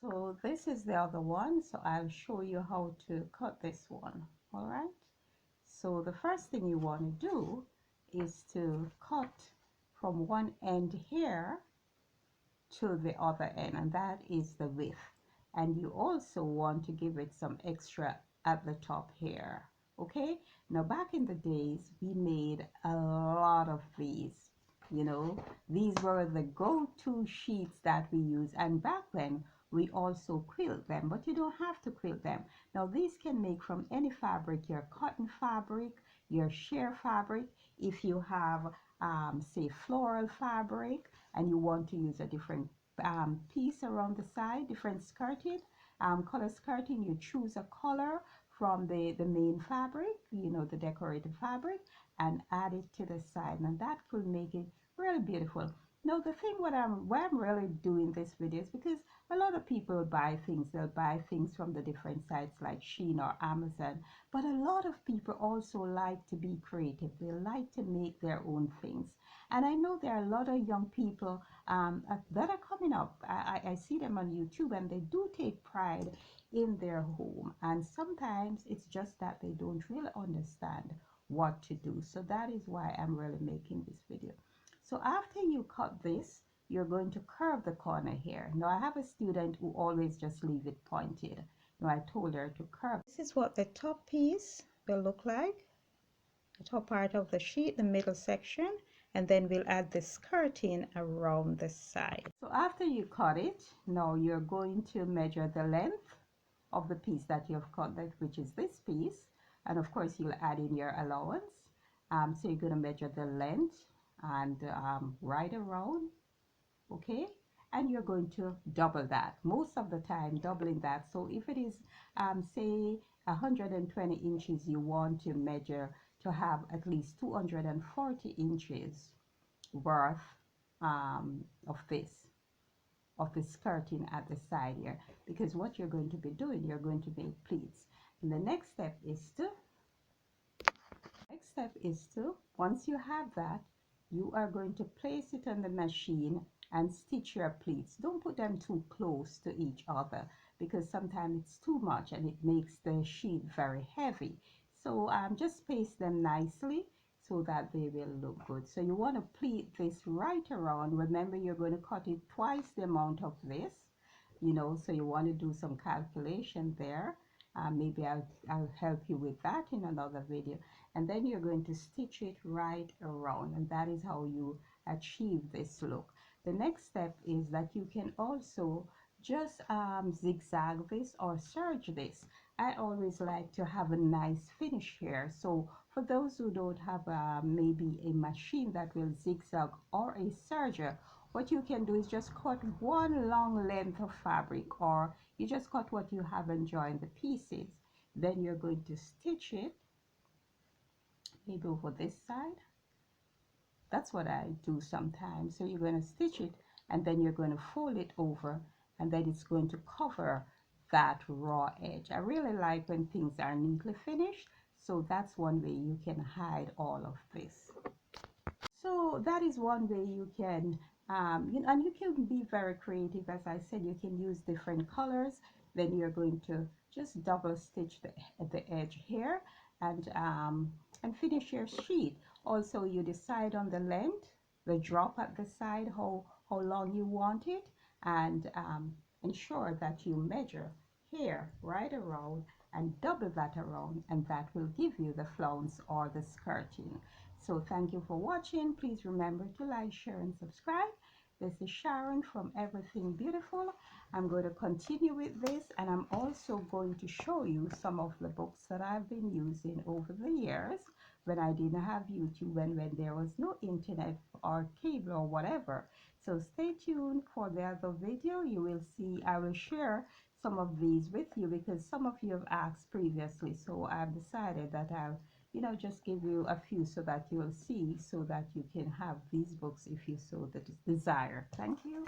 So this is the other one, so I'll show you how to cut this one. All right, so the first thing you want to do is to cut from one end here to the other end, and that is the width. And you also want to give it some extra at the top here. Okay, now back in the days we made a lot of these. You know, these were the go-to sheets that we use, and back then we also quilt them, but you don't have to quilt them. Now these can make from any fabric, your cotton fabric, your sheer fabric. If you have say floral fabric and you want to use a different piece around the side, different skirting, color skirting, you choose a color from the main fabric, you know, the decorative fabric, and add it to the side, and that could make it really beautiful. Now the thing why I'm really doing this video is because a lot of people buy things, they'll buy things from the different sites like Shein or Amazon, but a lot of people also like to be creative. They like to make their own things, and I know there are a lot of young people that are coming up. I see them on YouTube, and they do take pride in their home, and sometimes it's just that they don't really understand what to do. So that is why I'm really making this video. So after you cut this, you're going to curve the corner here. Now I have a student who always just leave it pointed. Now I told her to curve. This is what the top piece will look like. The top part of the sheet, the middle section, and then we'll add the skirting around the side. So after you cut it, now you're going to measure the length of the piece that you've cut, which is this piece, and of course you'll add in your allowance. So you're going to measure the length and right around, okay, and you're going to double that, most of the time doubling that. So if it is say 120 inches, you want to measure to have at least 240 inches worth of the skirting at the side here, because what you're going to be doing, you're going to make pleats. And the next step is to once you have that, you are going to place it on the machine and stitch your pleats. Don't put them too close to each other, because sometimes it's too much and it makes the sheet very heavy. So just paste them nicely so that they will look good. So you want to pleat this right around. Remember, you're going to cut it twice the amount of this, you know, so you want to do some calculation there. Maybe I'll help you with that in another video. And then you're going to stitch it right around, and that is how you achieve this look. The next step is that you can also just zigzag this or serge this. I always like to have a nice finish here. So for those who don't have maybe a machine that will zigzag or a serger, what you can do is just cut one long length of fabric, or you just cut what you have and join the pieces. Then you're going to stitch it maybe over this side. That's what I do sometimes. So you're going to stitch it, and then you're going to fold it over, and then it's going to cover that raw edge. I really like when things are neatly finished, so that's one way you can hide all of this. So that is one way you can you know, and you can be very creative. As I said, you can use different colors. Then you're going to just double stitch the edge here, and finish your sheet. Also, you decide on the length, the drop at the side, how long you want it, and ensure that you measure here right around and double that around, and that will give you the flounce or the skirting. So thank you for watching. Please remember to like, share, and subscribe. This is Sharon from Everything Beautiful. I'm going to continue with this, and I'm also going to show you some of the books that I've been using over the years when I didn't have YouTube and when there was no internet or cable or whatever. So stay tuned for the other video. You will see I will share some of these with you, because some of you have asked previously. So I've decided that I'll just give you a few so that you will see, so that you can have these books if you so desire. Thank you.